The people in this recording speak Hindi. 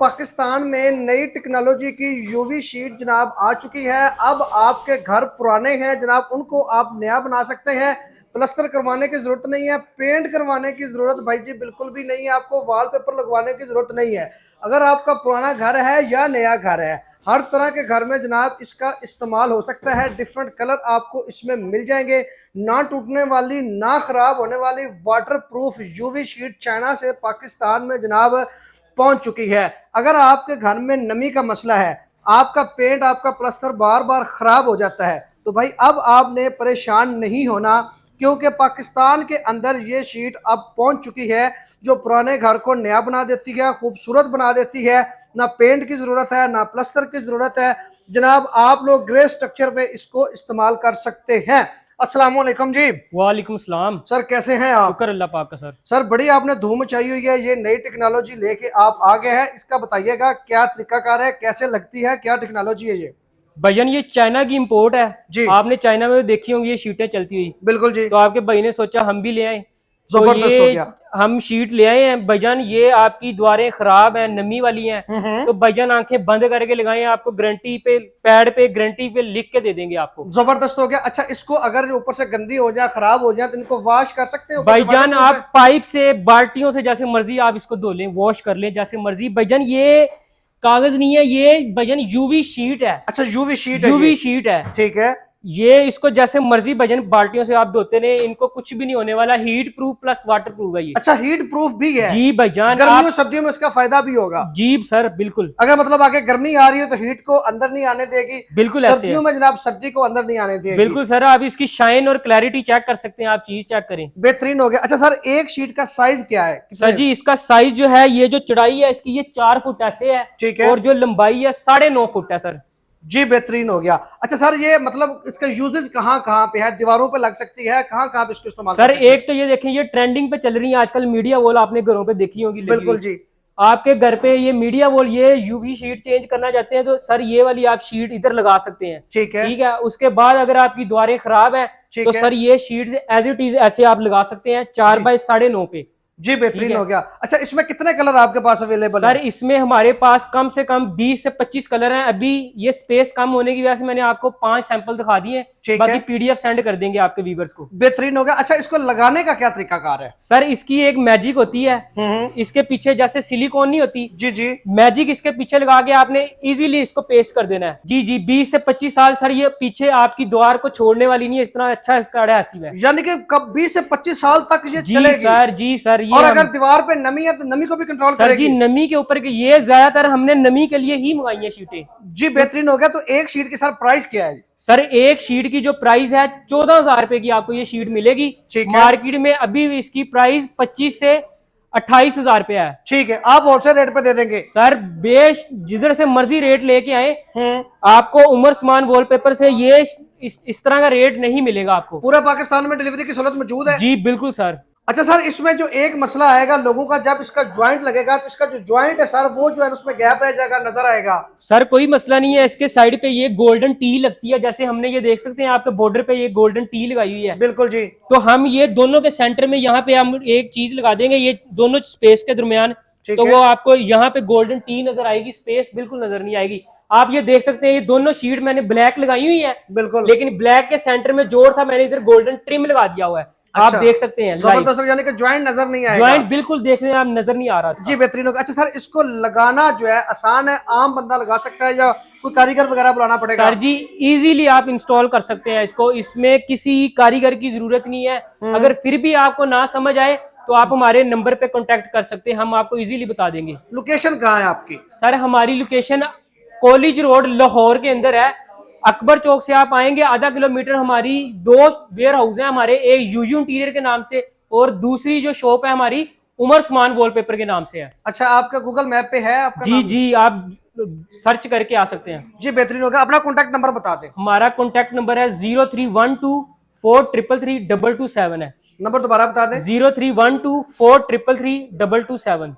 पाकिस्तान में नई टेक्नोलॉजी की यूवी शीट जनाब आ चुकी है। अब आपके घर पुराने हैं जनाब, उनको आप नया बना सकते हैं। प्लस्तर करवाने की जरूरत नहीं है, पेंट करवाने की जरूरत भाई जी बिल्कुल भी नहीं है, आपको वॉलपेपर लगवाने की जरूरत नहीं है। अगर आपका पुराना घर है या नया घर है, हर तरह के घर में जनाब इसका इस्तेमाल हो सकता है। डिफरेंट कलर आपको इसमें मिल जाएंगे। ना टूटने वाली, ना खराब होने वाली water proof UV sheet China से पाकिस्तान में जनाब पहुंच चुकी है। अगर आपके घर में नमी का मसला है, आपका पेंट, आपका प्लस्तर बार बार खराब हो जाता है, तो भाई अब आपने परेशान नहीं होना, क्योंकि पाकिस्तान के अंदर ये शीट अब पहुंच चुकी है जो पुराने घर को नया बना देती है, खूबसूरत बना देती है। ना पेंट की जरूरत है, ना प्लस्तर की जरूरत है जनाब, आप लोग ग्रे स्ट्रक्चर पे इसको इस्तेमाल कर सकते हैं। अस्सलाम वालेकुम जी। वालेकुम सलाम। सर कैसे हैं आप? शुक्र अल्लाह पाक का सर। सर बड़ी आपने धूम मचाई हुई है, ये नई टेक्नोलॉजी लेके आप आ गए हैं, इसका बताइएगा क्या तरीकाकार है, कैसे लगती है, क्या टेक्नोलॉजी है ये? भैया ये चाइना की इंपोर्ट है जी। आपने चाइना में देखी होंगी ये शीटें चलती हुई। बिल्कुल जी। तो आपके भाई ने सोचा हम भी ले आए, तो जबरदस्त हो ये गया। हम शीट ले आए हैं। भाईजान ये आपकी दीवारें खराब हैं, नमी वाली हैं, तो भाईजान आंखें बंद करके लगाएं, आपको गारंटी पे पैड पे गारंटी पे लिख के दे देंगे आपको। जबरदस्त हो गया। अच्छा, इसको अगर ऊपर से गंदी हो जाए, खराब हो जाए, तो इनको वॉश कर सकते हैं भाईजान? आप पाइप से, बाल्टियों से जैसे मर्जी आप इसको धो लें, वॉश कर लें जैसे मर्जी। भाईजान ये कागज नहीं है, ये भाईजान यूवी शीट है। अच्छा, यूवी शीट यूवी शीट है, ठीक है। ये इसको जैसे मर्जी भजन बाल्टियों से आप धोते रहे, इनको कुछ भी नहीं होने वाला। Heat proof plus water proof है ये। अच्छा, हीट प्रूफ भी है? जी भाईजान, गर्मियों सर्दियों में इसका फायदा भी होगा? जी सर बिल्कुल। अगर मतलब आगे गर्मी आ रही है तो हीट को अंदर नहीं आने देगी, बिल्कुल। सर्दियों में जनाब सर्दी को अंदर नहीं आने देगी। बिल्कुल सर, आप इसकी शाइन और क्लैरिटी चेक कर सकते हैं, आप चीज चेक करें। बेहतरीन हो गया। अच्छा सर, एक शीट का साइज क्या है? सर जी इसका साइज जो है, ये जो चौड़ाई है इसकी ये 4 फुट ऐसे है, ठीक है, और जो लंबाई है 9.5 फुट है सर। जी बेहतरीन हो गया। अच्छा सर, ये मतलब इसका यूजेज कहाँ कहाँ पे है? दीवारों पे लग सकती है, कहाँ कहाँ पे इसको इस्तेमाल सर? एक तो ये देखें, ये ट्रेंडिंग पे चल रही है आजकल मीडिया वॉल, आपने घरों पे देखी होगी। बिल्कुल जी। आपके घर पे ये मीडिया वॉल, ये यूवी शीट चेंज करना चाहते हैं तो सर ये वाली आप शीट इधर लगा सकते हैं। ठीक है, ठीक है। उसके बाद अगर आपकी दीवारें खराब है तो सर ये शीट एज इट इज ऐसे आप लगा सकते हैं 4 बाय 9.5 पे। जी बेहतरीन हो गया। अच्छा, इसमें कितने कलर आपके पास अवेलेबल सर? इसमें हमारे पास कम से कम 20 से 25 कलर हैं। अभी ये स्पेस कम होने की वजह से मैंने आपको 5 सैंपल दिखा दिए, बाकी पीडीएफ सेंड कर देंगे आपके व्यूअर्स को। बेहतरीन हो गया। अच्छा, इसको लगाने का क्या तरीकाकार है? सर इसकी एक मैजिक होती है, इसके पीछे जैसे सिलिकॉन नहीं होती, जी जी, मैजिक इसके पीछे लगा के आपने इजीली इसको पेस्ट कर देना है। जी जी, 20 से 25 साल सर ये पीछे आपकी द्वार को छोड़ने वाली नहीं है, इस तरह अच्छा इसका एडहेसिव है। यानी कि कब 20 से 25 साल तक ये जी चलेगी? सर, जी सर। ये और अगर दीवार पे नमी है तो नमी को भी कंट्रोल करेगी? सर जी नमी के ऊपर ये ज्यादातर हमने नमी के लिए ही मंगाई है शीटें। जी बेहतरीन हो गया। तो एक शीट की सर प्राइस क्या है? सर एक शीट की जो प्राइस है 14,000 रुपए की आपको ये शीट मिलेगी। मार्केट में अभी इसकी प्राइस 25 से 28,000 रुपए है। ठीक है, आप होलसेल रेट पे दे देंगे? सर बेश जिधर से मर्जी रेट लेके आए, आपको उमर स्मान वॉलपेपर से ये इस तरह का रेट नहीं मिलेगा आपको। पूरा पाकिस्तान में डिलीवरी की सहूलत मौजूद है? जी बिल्कुल सर। अच्छा सर, इसमें जो एक मसला आएगा लोगों का, जब इसका ज्वाइंट लगेगा तो इसका जो ज्वाइंट है सर, वो जो है उसमें गैप रह जाएगा, नजर आएगा। सर कोई मसला नहीं है, इसके साइड पे ये गोल्डन टी लगती है, जैसे हमने ये देख सकते हैं आपके बॉर्डर पे ये गोल्डन टी लगाई हुई है। बिल्कुल जी। तो हम ये दोनों के सेंटर में यहाँ पे हम एक चीज लगा देंगे, ये दोनों स्पेस के दरमियान, तो वो आपको यहाँ पे गोल्डन टी नजर आएगी, स्पेस बिल्कुल नजर नहीं आएगी। आप ये देख सकते हैं ये दोनों शीट मैंने ब्लैक लगाई हुई है, बिल्कुल, लेकिन ब्लैक के सेंटर में जोड़ था, मैंने इधर गोल्डन ट्रिम लगा दिया हुआ है। अच्छा, आप देख सकते हैं जबरदस्त, यानी कि ज्वाइंट नजर नहीं आएगा। ज्वाइंट बिल्कुल देखने में आप नजर नहीं आ रहा। जी बेहतरीन होगा। अच्छा सर, इसको लगाना जो है आसान है, आम बंदा लगा सकता है या कोई कारीगर वगैरह बुलाना पड़ेगा? सर जी इजीली आप इंस्टॉल कर सकते हैं इसको, इसमें किसी कारीगर की जरूरत नहीं है। अगर फिर भी आपको ना समझ आए तो आप हमारे नंबर पे कांटेक्ट कर सकते हैं, हम आपको इजीली बता देंगे। लोकेशन कहाँ है आपकी? सर हमारी लोकेशन कॉलेज रोड लाहौर के अंदर है। अकबर चौक से आप आएंगे आधा किलोमीटर, हमारी 2 वेयर हाउस है हमारे, एक यूयू इंटीरियर के नाम से और दूसरी जो शॉप है हमारी उमर स्मान वॉलपेपर के नाम से है। अच्छा, आपका गूगल मैप पे है आपका? जी जी, आप सर्च करके आ सकते हैं। जी बेहतरीन होगा। अपना कॉन्टैक्ट नंबर बता दें। हमारा कॉन्टैक्ट नंबर है 0312433227 है। नंबर दोबारा बता दें। 0312433227।